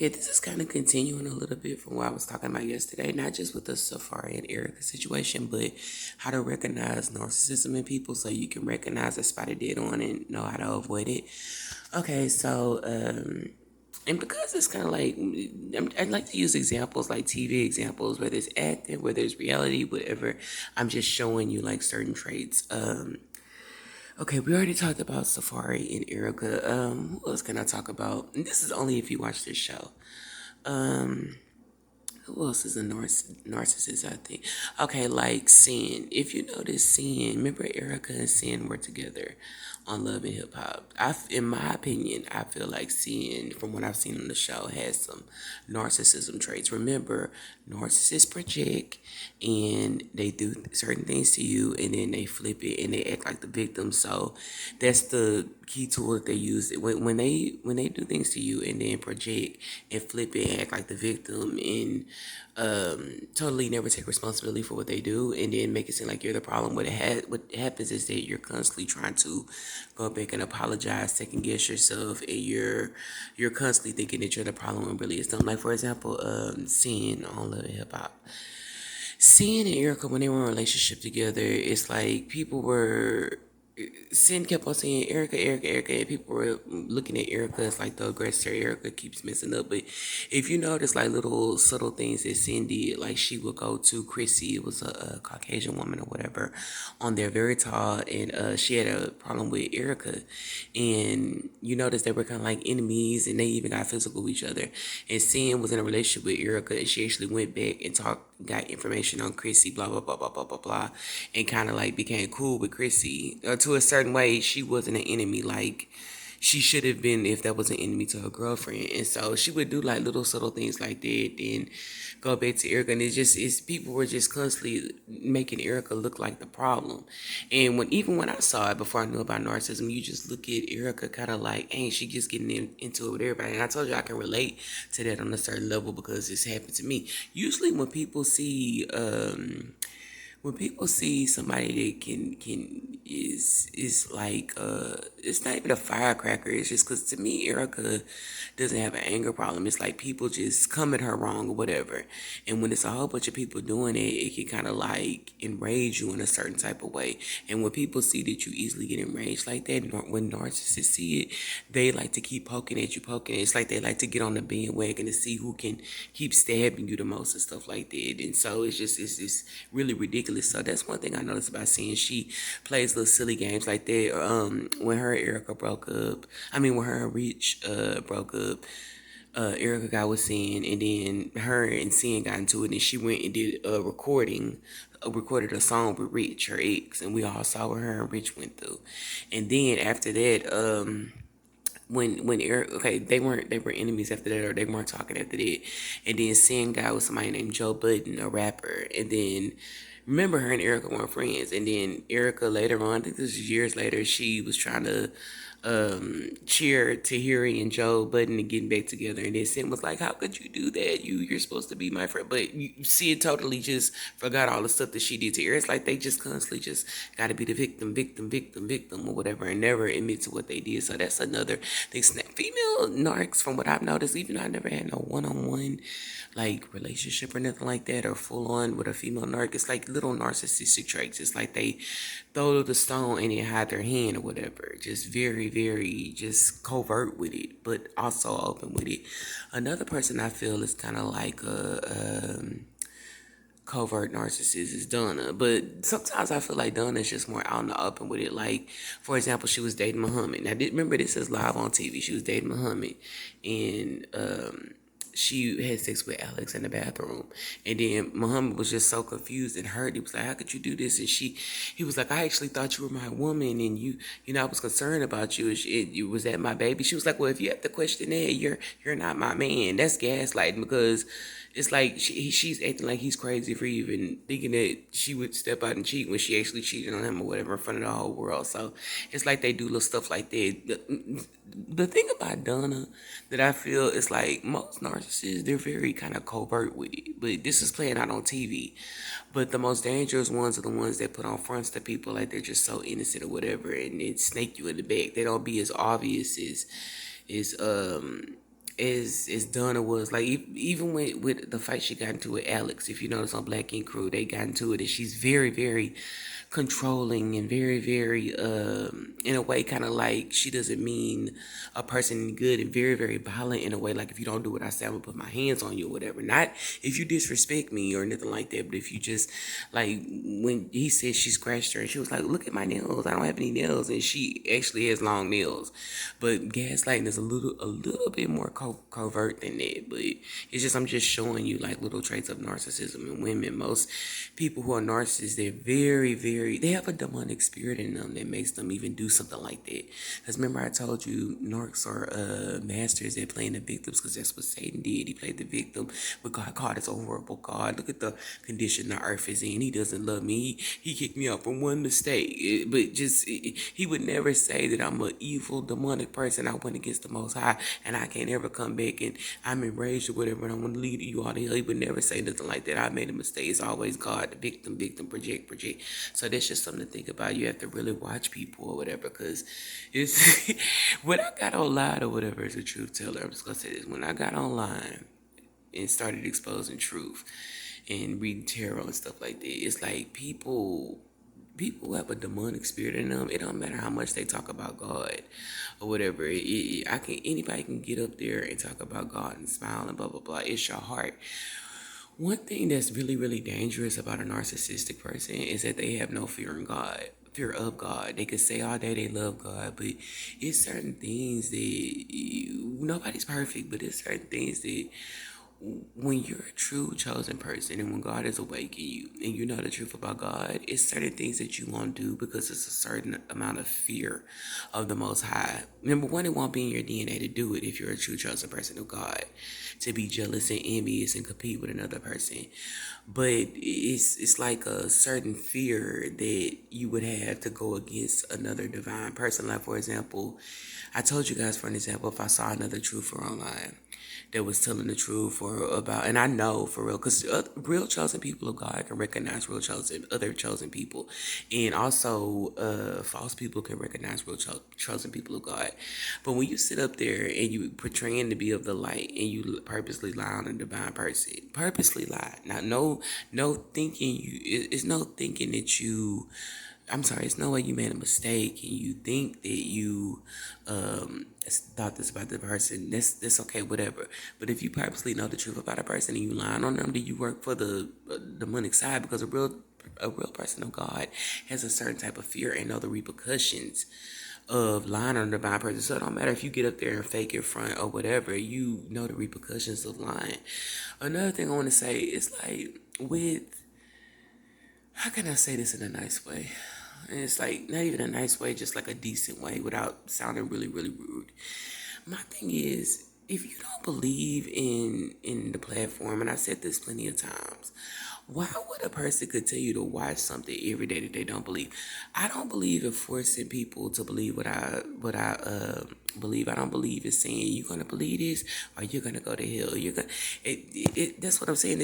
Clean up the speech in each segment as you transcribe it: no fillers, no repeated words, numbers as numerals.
Okay, this is kind of continuing a little bit from what I was talking about yesterday, not just with the Safari and Erica situation, but how to recognize narcissism in people so you can recognize a spotted dead on and know how to avoid it. Okay, so, and because it's kind of like, I'd like to use examples like TV examples, whether it's acting, whether it's reality, whatever. I'm just showing you like certain traits. Okay, we already talked about Safari and Erica. Who else can I talk about? And this is only if you watch this show. Um, who else is a narcissist, I think? Okay, like Sin. If you notice Sin, remember Erica and Sin were together on Love and Hip Hop. In my opinion, I feel like Sin, from what I've seen on the show, has some narcissism traits. Remember, narcissists project and they do certain things to you and then they flip it and they act like the victim. So that's the key tool that they use. When they do things to you and then project and flip it and act like the victim and totally never take responsibility for what they do and then make it seem like you're the problem. What happens is that you're constantly trying to go back and apologize, second guess yourself, and you're constantly thinking that you're the problem when really it's them. Like for example, seeing on Love and Hip Hop. Seeing and Erica when they were in a relationship together, it's like people were Sin kept on saying Erica, Erica, Erica, and people were looking at Erica as like the aggressor. Erica keeps messing up, but if you notice like little subtle things that Sin did, like she would go to Chrissy, it was a Caucasian woman or whatever, on there very tall, and she had a problem with Erica, and you notice they were kind of like enemies, and they even got physical with each other. And Sin was in a relationship with Erica, and she actually went back and got information on Chrissy, blah blah blah blah blah blah blah, and kind of like became cool with Chrissy. To a certain way, she wasn't an enemy like she should have been if that was an enemy to her girlfriend. And so she would do like little subtle things like that, then go back to Erica. And it's people were just constantly making Erica look like the problem. And even when I saw it before I knew about narcissism, you just look at Erica kind of like, hey, she just getting into it with everybody. And I told you I can relate to that on a certain level because it's happened to me. Usually when people see somebody that can is like it's not even a firecracker. It's just because to me Erica doesn't have an anger problem. It's like people just come at her wrong or whatever, and when it's a whole bunch of people doing it, it can kind of like enrage you in a certain type of way. And when people see that you easily get enraged like that, when narcissists see it, they like to keep poking at you, poking. It's like they like to get on the bandwagon to see who can keep stabbing you the most and stuff like that. And so it's really ridiculous. So that's one thing I noticed about seeing she plays little silly games like that. When her and Erica broke up, when her and Rich broke up, Erica got with Sin, and then her and Sin got into it, and she went and did a recorded a song with Rich, her ex, and we all saw what her and Rich went through. And then after that, when Eric, okay, they were enemies after that, or they weren't talking after that. And then Sin got with somebody named Joe Budden, a rapper. And then remember, her and Erica weren't friends. And then Erica later on, I think this was years later, she was trying to cheer Tahiri and Joe Budden and getting back together. And then Sin was like, how could you do that? You're supposed to be my friend. But you see, it totally just forgot all the stuff that she did to her. It's like they just constantly just got to be the victim, victim, victim, victim, or whatever, and never admit to what they did. So that's another thing. Female narcs, from what I've noticed, even though I never had no one-on-one like relationship or nothing like that, or full on with a female narc, it's like little narcissistic traits. It's like they throw the stone and they hide their hand or whatever. Just very, very just covert with it, but also open with it. Another person I feel is kind of like a covert narcissist is Donna, but sometimes I feel like Donna is just more out in the open with it. Like, for example, she was dating Muhammad. Now, remember, this is live on TV. She was dating Muhammad, and she had sex with Alex in the bathroom. And then Muhammad was just so confused and hurt. He was like, how could you do this? And he was like, I actually thought you were my woman, and I was concerned about you. Was that my baby? She was like, well, if you have to question that, you're not my man. That's gaslighting, because it's like she's acting like he's crazy for even thinking that she would step out and cheat when she actually cheated on him or whatever in front of the whole world. So it's like they do little stuff like that. The thing about Donna that I feel is like most narcissists, they're very kind of covert with it. But this is playing out on TV. But the most dangerous ones are the ones that put on fronts to people like they're just so innocent or whatever, and it snake you in the back. They don't be as obvious as as Donna was. Like even with the fight she got into with Alex, if you notice on Black Ink Crew, they got into it, and she's very very controlling and very very in a way kind of like she doesn't mean a person good, and very very violent in a way like if you don't do what I say I'm gonna put my hands on you or whatever. Not if you disrespect me or anything like that, but if you just like when he said she scratched her and she was like, look at my nails, I don't have any nails, and she actually has long nails. But gaslighting is a little bit more covert than that. But it's just I'm just showing you like little traits of narcissism in women. Most people who are narcissists, they're very very, they have a demonic spirit in them that makes them even do something like that. Because remember I told you narcs are masters at playing the victims, because that's what Satan did. He played the victim, but God is a horrible God. Look at the condition the earth is in. He doesn't love me. He kicked me out from one mistake. But just he would never say that I'm an evil demonic person. I went against the Most High and I can't ever come back and I'm enraged or whatever and I want to lead you all to hell. He would never say nothing like that. I made a mistake. It's always God, the victim, project. So that's just something to think about. You have to really watch people or whatever, because it's when I got online or whatever as a truth teller, I'm just gonna say this. When I got online and started exposing truth and reading tarot and stuff like that, it's like people have a demonic spirit in them. It don't matter how much they talk about God or whatever. Anybody can get up there and talk about God and smile and blah blah blah. It's your heart. One thing that's really really dangerous about a narcissistic person is that they have no fear in God. Fear of God. They could say all day they love God, but it's certain things that nobody's perfect, but it's certain things that when you're a true chosen person and when God is awakening you and you know the truth about God, it's certain things that you won't do because it's a certain amount of fear of the Most High. Number one, it won't be in your DNA to do it if you're a true chosen person of God, to be jealous and envious and compete with another person. But it's like a certain fear that you would have to go against another divine person. Like for example, I told you guys for an example, if I saw another truther online that was telling the truth or about, and I know for real, because real chosen people of God can recognize other chosen people, and also false people can recognize chosen people of God. But when you sit up there and you portraying to be of the light and you purposely lie on a divine person, purposely lie. Now, no thinking it's no thinking that you. I'm sorry, it's no way you made a mistake and you think that you thought this about the person. That's okay, whatever. But if you purposely know the truth about a person and you lying on them, do you work for the demonic side? Because a real person of God has a certain type of fear and know the repercussions of lying on the divine person. So it don't matter if you get up there and fake it front or whatever, you know the repercussions of lying. Another thing I want to say is like how can I say this in a nice way? And it's like not even a nice way, just like a decent way without sounding really, really rude. My thing is, if you don't believe in the platform, and I said this plenty of times, why would a person continue to watch something every day that they don't believe? I don't believe in forcing people to believe what I believe. I don't believe in saying you're gonna believe this or you're gonna go to hell. You're gonna. That's what I'm saying.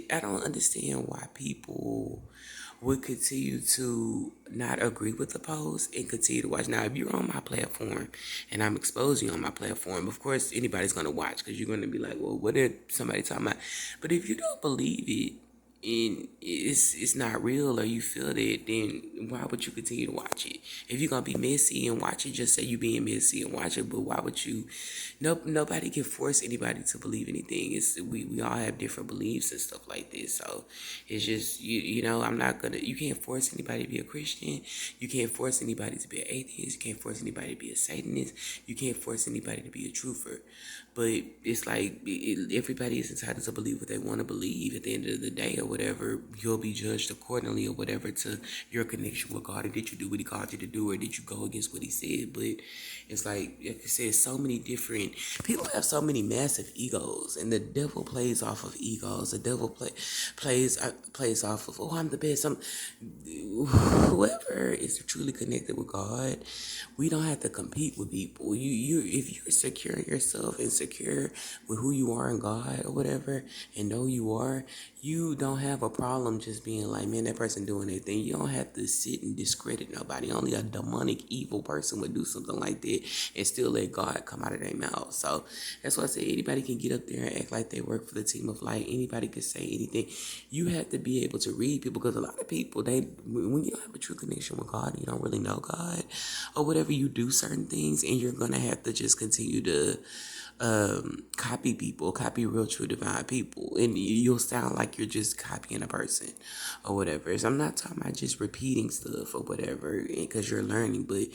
I don't understand why people would continue to not agree with the post and continue to watch. Now, if you're on my platform and I'm exposing you on my platform, of course, anybody's going to watch because you're going to be like, well, what did somebody talking about? But if you don't believe it and it's not real or you feel that, then why would you continue to watch it? If you're going to be messy and watch it, just say you being messy and watch it. But why would you? Nobody can force anybody to believe anything. We all have different beliefs and stuff like this. So it's just, I'm not going to, you can't force anybody to be a Christian. You can't force anybody to be an atheist. You can't force anybody to be a Satanist. You can't force anybody to be a truther. But it's like everybody is entitled to believe what they want to believe. At the end of the day or whatever, you'll be judged accordingly or whatever to your connection with God. And did you do what he called you to do, or did you go against what he said? But it's like I said, so many different people have so many massive egos, and the devil plays off of egos. The devil plays off of, oh, I'm the best. Whoever is truly connected with God, we don't have to compete with people. If you're secure in yourself and secure secure with who you are in God or whatever, and know you are, you don't have a problem just being like, man, that person doing their thing. You don't have to sit and discredit nobody. Only a demonic, evil person would do something like that and still let God come out of their mouth. So that's why I say anybody can get up there and act like they work for the team of light. Anybody can say anything. You have to be able to read people, because a lot of people, when you don't have a true connection with God, you don't really know God or whatever, you do certain things, and you're gonna have to just continue to copy real true divine people, and you'll sound like you're just copying a person or whatever. So I'm not talking about just repeating stuff or whatever because you're learning, but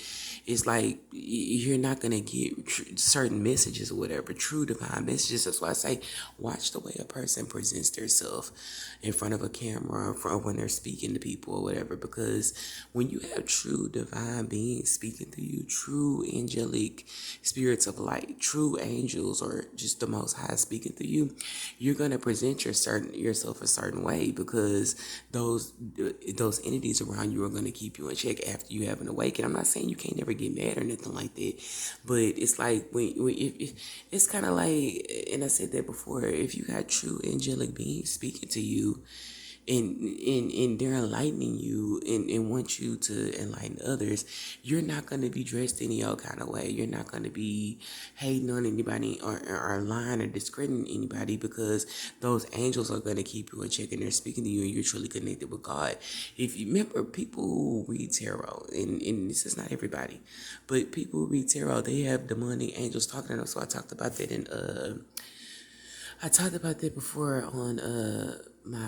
it's like you're not gonna get certain messages or whatever, true divine messages. That's why I say watch the way a person presents themselves in front of a camera, in front of when they're speaking to people or whatever, because when you have true divine beings speaking to you, true angelic spirits of light, true angels, or just the Most High speaking to you, you're gonna present yourself a certain way, because those entities around you are gonna keep you in check after you have an awakening. I'm not saying you can't never get mad or nothing like that, but it's like it's kind of like, and I said that before, if you got true angelic beings speaking to you, and they're enlightening you and want you to enlighten others, you're not going to be dressed any old kind of way. You're not going to be hating on anybody or lying or discrediting anybody, because those angels are going to keep you in check, and they're speaking to you, and you're truly connected with God. If you remember, people who read tarot, and this is not everybody, but people who read tarot, they have demonic angels talking to them. So I talked about that before on my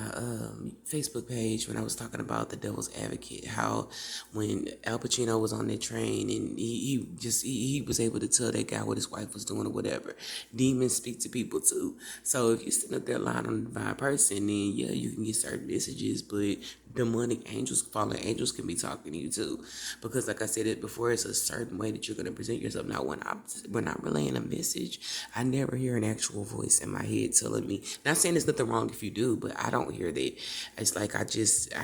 Facebook page, when I was talking about the Devil's Advocate, how when Al Pacino was on that train, and he was able to tell that guy what his wife was doing or whatever. Demons speak to people too. So if you're sitting up there lying on the divine person, then yeah, you can get certain messages, but demonic angels, fallen angels can be talking to you too, because like I said it before, it's a certain way that you're going to present yourself. Now when I'm relaying a message, I never hear an actual voice in my head telling me, not saying there's nothing wrong if you do, but I don't hear that. It's like I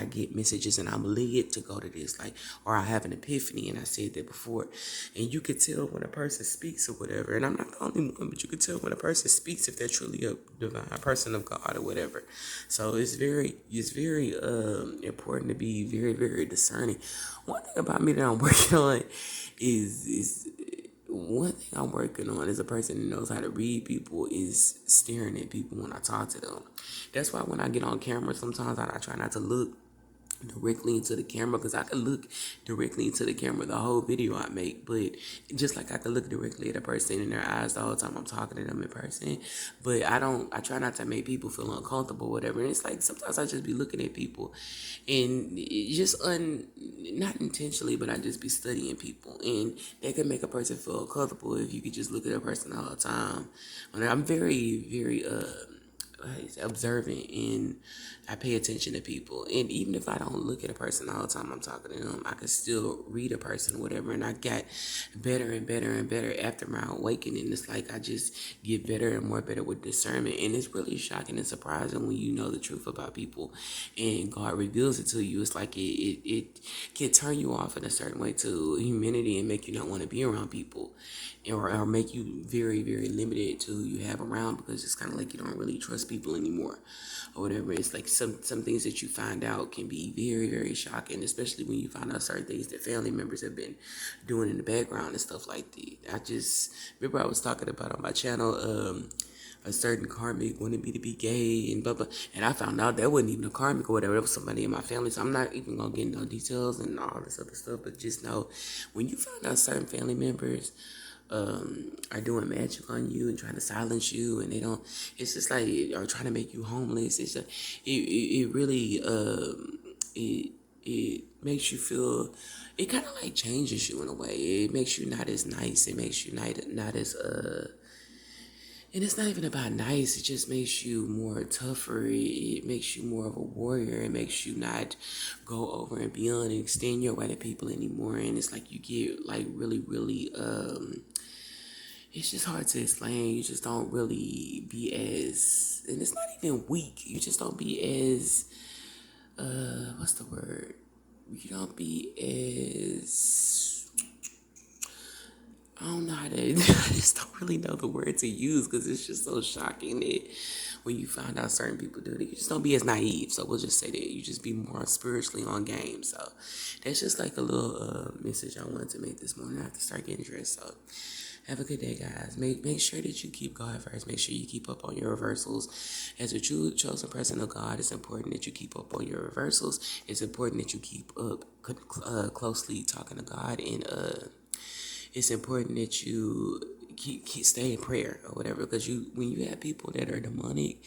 get messages and I'm led to go to this, like, or I have an epiphany, and I said that before, and you could tell when a person speaks or whatever, and I'm not the only one, but you could tell when a person speaks if they're truly a divine person of God or whatever. So it's very important to be very, very discerning. One thing about me that I'm working on is one thing I'm working on is a person that knows how to read people, is staring at people when I talk to them. That's why when I get on camera, sometimes I try not to look directly into the camera, because I could look directly into the camera the whole video I make, but just like I could look directly at a person in their eyes the whole time I'm talking to them in person. But I try not to make people feel uncomfortable or whatever. And it's like sometimes I just be looking at people, and it just not intentionally, but I just be studying people, and that could make a person feel uncomfortable if you could just look at a person all the time. And I'm very, very observant, and I pay attention to people. And even if I don't look at a person all the time I'm talking to them, I can still read a person or whatever. And I got better and better and better after my awakening. It's like I just get better and more better with discernment. And it's really shocking and surprising when you know the truth about people and God reveals it to you. It's like it can turn you off in a certain way to humanity and make you not want to be around people, or make you very, very limited to who you have around, because it's kind of like you don't really trust people anymore or whatever. It's like some things that you find out can be very, very shocking, especially when you find out certain things that family members have been doing in the background and stuff like that. I just remember I was talking about on my channel, a certain karmic wanted me to be gay and blah blah, and I found out that wasn't even a karmic or whatever. It was somebody in my family. So I'm not even gonna get into details and all this other stuff, but just know when you find out certain family members are doing magic on you and trying to silence you, and they don't, it's just like, or trying to make you homeless. It's just, it really it makes you feel, it kind of like changes you in a way. It makes you not as nice. It makes you not as and it's not even about nice. It just makes you more tougher. It makes you more of a warrior. It makes you not go over and beyond and extend your way to people anymore. And it's like you get like really, really it's just hard to explain. You just don't really be as, and it's not even weak. You just don't be as, what's the word? You don't be as, I don't know how to, I just don't really know the word to use because it's just so shocking that when you find out certain people do it, you just don't be as naive. So we'll just say that you just be more spiritually on game. So that's just like a little message I wanted to make this morning. I have to start getting dressed. So have a good day, guys. Make sure that you keep God first. Make sure you keep up on your reversals. As a true chosen person of God, it's important that you keep up on your reversals. It's important that you keep up closely talking to God, and it's important that you keep stay in prayer or whatever. Because when you have people that are demonic.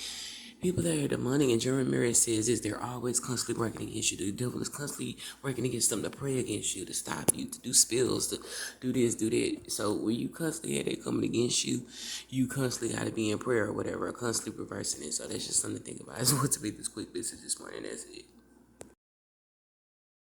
People that are demonic, and Jeremy Ramirez says is they're always constantly working against you. The devil is constantly working against them to pray against you, to stop you, to do spills, to do this, do that. So when you constantly have that coming against you, you constantly got to be in prayer or whatever, or constantly reversing it. So that's just something to think about. I just want to make this quick message this morning. That's it.